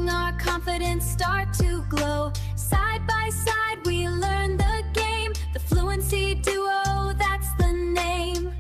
watching our confidence start to glow. Side by side, we learn the game. The Fluency Duo, that's the name.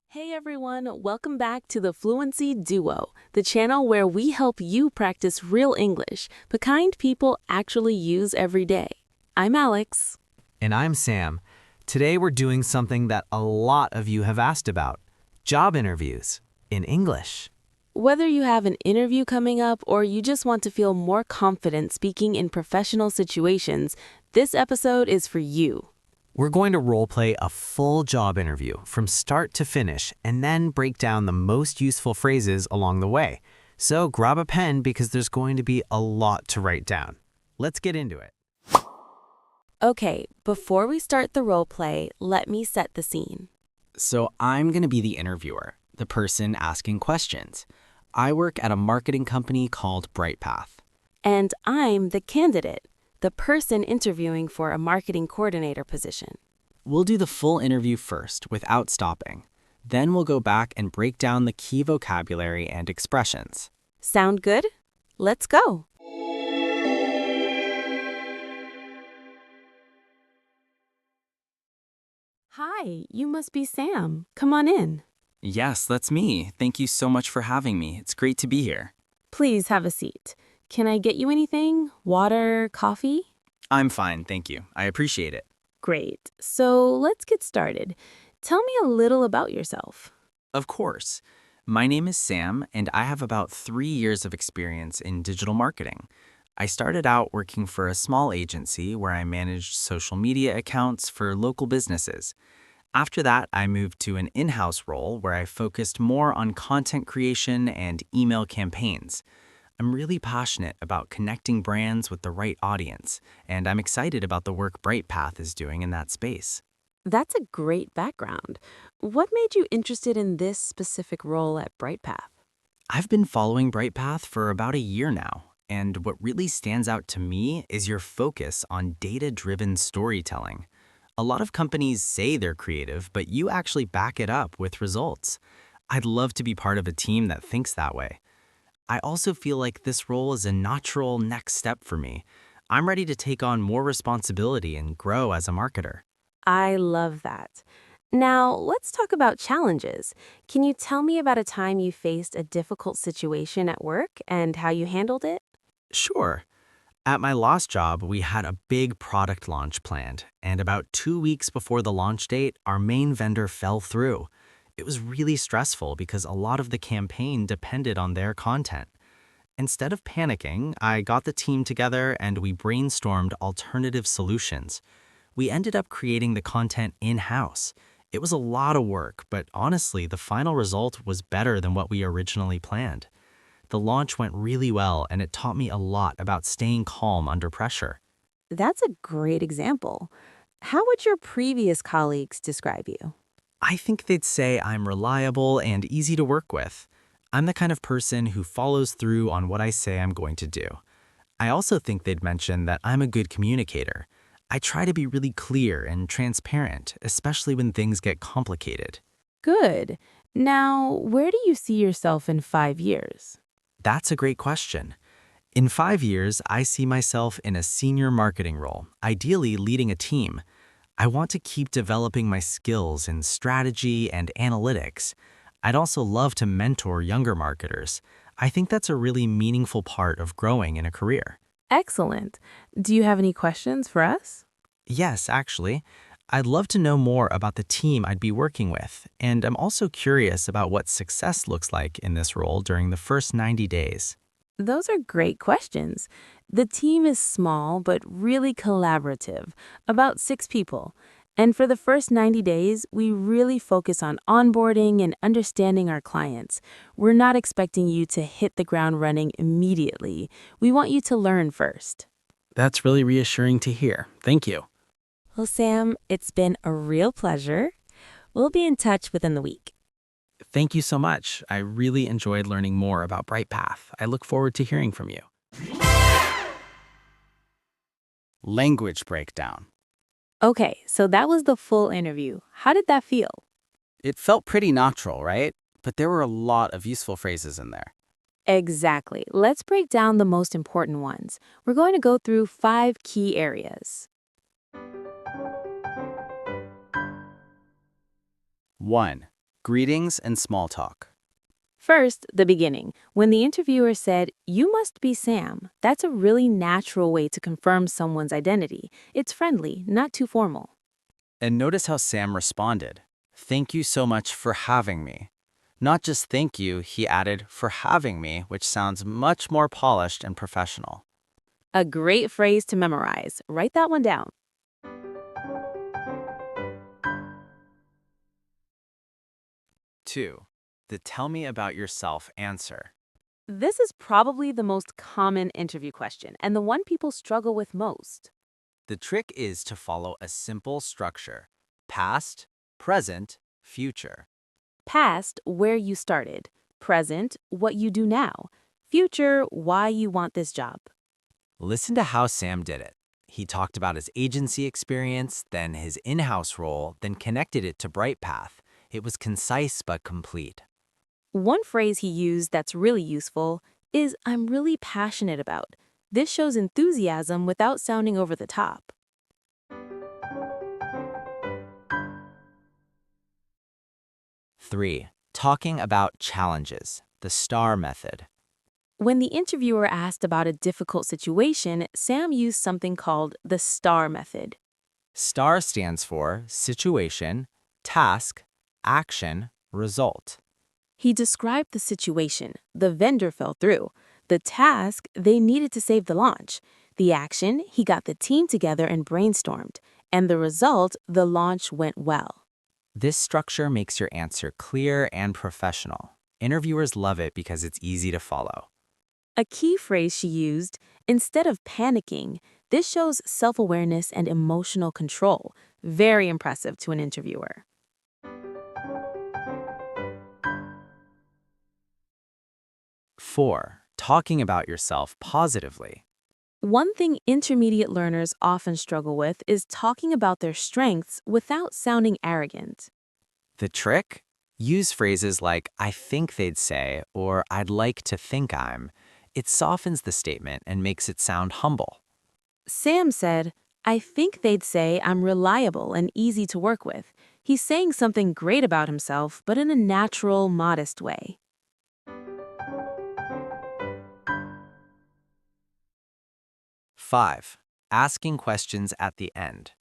Hey everyone, welcome back to the Fluency Duo, the channel where we help you practice real English, the kind people actually use every day. I'm Alex. And I'm Sam. Today we're doing something that a lot of you have asked about, job interviews in English. Whether you have an interview coming up or you just want to feel more confident speaking in professional situations, this episode is for you. We're going to role-play a full job interview from start to finish and then break down the most useful phrases along the way. So grab a pen because there's going to be a lot to write down. Let's get into it. Okay, before we start the role play, let me set the scene. So I'm going to be the interviewer, the person asking questions. I work at a marketing company called BrightPath. And I'm the candidate, the person interviewing for a marketing coordinator position. We'll do the full interview first without stopping. Then we'll go back and break down the key vocabulary and expressions. Sound good? Let's go. Hi, you must be Sam. Come on in. Yes, that's me. Thank you so much for having me. It's great to be here. Please have a seat. Can I get you anything? Water, coffee? I'm fine, thank you. I appreciate it. Great. So let's get started. Tell me a little about yourself. Of course. My name is Sam, and I have about 3 years of experience in digital marketing. I started out working for a small agency where I managed social media accounts for local businesses. After that, I moved to an in-house role where I focused more on content creation and email campaigns. I'm really passionate about connecting brands with the right audience, and I'm excited about the work BrightPath is doing in that space. That's a great background. What made you interested in this specific role at BrightPath? I've been following BrightPath for about a year now, and what really stands out to me is your focus on data-driven storytelling. A lot of companies say they're creative, but you actually back it up with results. I'd love to be part of a team that thinks that way. I also feel like this role is a natural next step for me. I'm ready to take on more responsibility and grow as a marketer. I love that. Now, let's talk about challenges. Can you tell me about a time you faced a difficult situation at work and how you handled it? Sure. At my last job, we had a big product launch planned, and about 2 weeks before the launch date, our main vendor fell through. It was really stressful because a lot of the campaign depended on their content. Instead of panicking, I got the team together and we brainstormed alternative solutions. We ended up creating the content in-house. It was a lot of work, but honestly, the final result was better than what we originally planned. The launch went really well, and it taught me a lot about staying calm under pressure. That's a great example. How would your previous colleagues describe you? I think they'd say I'm reliable and easy to work with. I'm the kind of person who follows through on what I say I'm going to do. I also think they'd mention that I'm a good communicator. I try to be really clear and transparent, especially when things get complicated. Good. Now, where do you see yourself in 5 years? That's a great question. In 5 years, I see myself in a senior marketing role, ideally leading a team. I want to keep developing my skills in strategy and analytics. I'd also love to mentor younger marketers. I think that's a really meaningful part of growing in a career. Excellent. Do you have any questions for us? Yes, actually. I'd love to know more about the team I'd be working with, and I'm also curious about what success looks like in this role during the first 90 days. Those are great questions. The team is small but really collaborative, about 6 people. And for the first 90 days, we really focus on onboarding and understanding our clients. We're not expecting you to hit the ground running immediately. We want you to learn first. That's really reassuring to hear. Thank you. Well, Sam, it's been a real pleasure. We'll be in touch within the week. Thank you so much. I really enjoyed learning more about BrightPath. I look forward to hearing from you. Language breakdown. Okay, so that was the full interview. How did that feel? It felt pretty natural, right? But there were a lot of useful phrases in there. Exactly. Let's break down the most important ones. We're going to go through 5 key areas. 1. Greetings and small talk. First, the beginning. When the interviewer said, "You must be Sam," that's a really natural way to confirm someone's identity. It's friendly, not too formal. And notice how Sam responded. Thank you so much for having me. Not just thank you, he added, for having me, which sounds much more polished and professional. A great phrase to memorize. Write that one down. 2. The tell me about yourself answer. This is probably the most common interview question and the one people struggle with most. The trick is to follow a simple structure. Past, present, future. Past, where you started. Present, what you do now. Future, why you want this job. Listen to how Sam did it. He talked about his agency experience, then his in-house role, then connected it to BrightPath. It was concise but complete. One phrase he used that's really useful is "I'm really passionate about." This shows enthusiasm without sounding over the top. 3. Talking about challenges, the STAR method. When the interviewer asked about a difficult situation, Sam used something called the STAR method. STAR stands for situation, task, action, result. He described the situation. The vendor fell through. The task, they needed to save the launch. The action, he got the team together and brainstormed. And the result, the launch went well. This structure makes your answer clear and professional. Interviewers love it because it's easy to follow. A key phrase she used, instead of panicking, this shows self-awareness and emotional control. Very impressive to an interviewer. 4. Talking about yourself positively. One thing intermediate learners often struggle with is talking about their strengths without sounding arrogant. The trick? Use phrases like I think they'd say or I'd like to think I'm. It softens the statement and makes it sound humble. Sam said, "I think they'd say I'm reliable and easy to work with." He's saying something great about himself, but in a natural, modest way. 5. Asking questions at the end.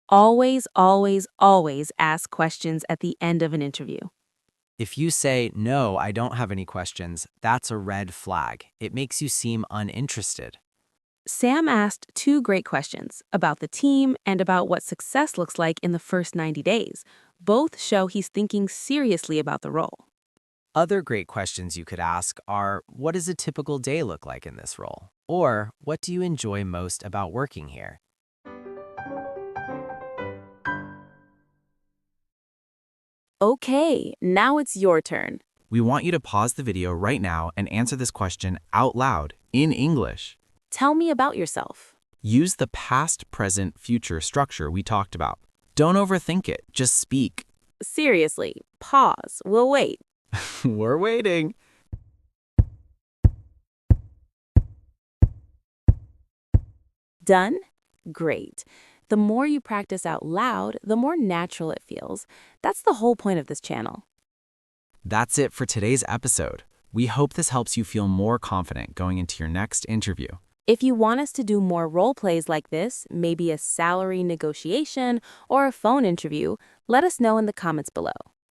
Always, always, always ask questions at the end of an interview. If you say, no, I don't have any questions, that's a red flag. It makes you seem uninterested. Sam asked 2 great questions about the team and about what success looks like in the first 90 days. Both show he's thinking seriously about the role. Other great questions you could ask are, what does a typical day look like in this role? Or, what do you enjoy most about working here? Okay, now it's your turn. We want you to pause the video right now and answer this question out loud in English. Tell me about yourself. Use the past, present, future structure we talked about. Don't overthink it, just speak. Seriously, pause. We'll wait. We're waiting. Done? Great. The more you practice out loud, the more natural it feels. That's the whole point of this channel. That's it for today's episode. We hope this helps you feel more confident going into your next interview. If you want us to do more role plays like this, maybe a salary negotiation or a phone interview, let us know in the comments below.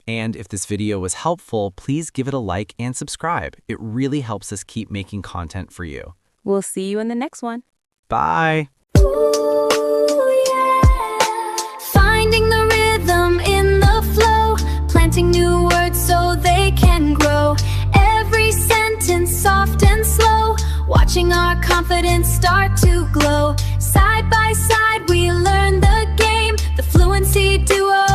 And if this video was helpful, please give it a like and subscribe. It really helps us keep making content for you. We'll see you in the next one. Bye. Ooh, yeah. Finding the rhythm in the flow, planting new words so they can grow. Every sentence soft and slow, watching our confidence start to glow. Side by side we learn the game, the Fluency duo.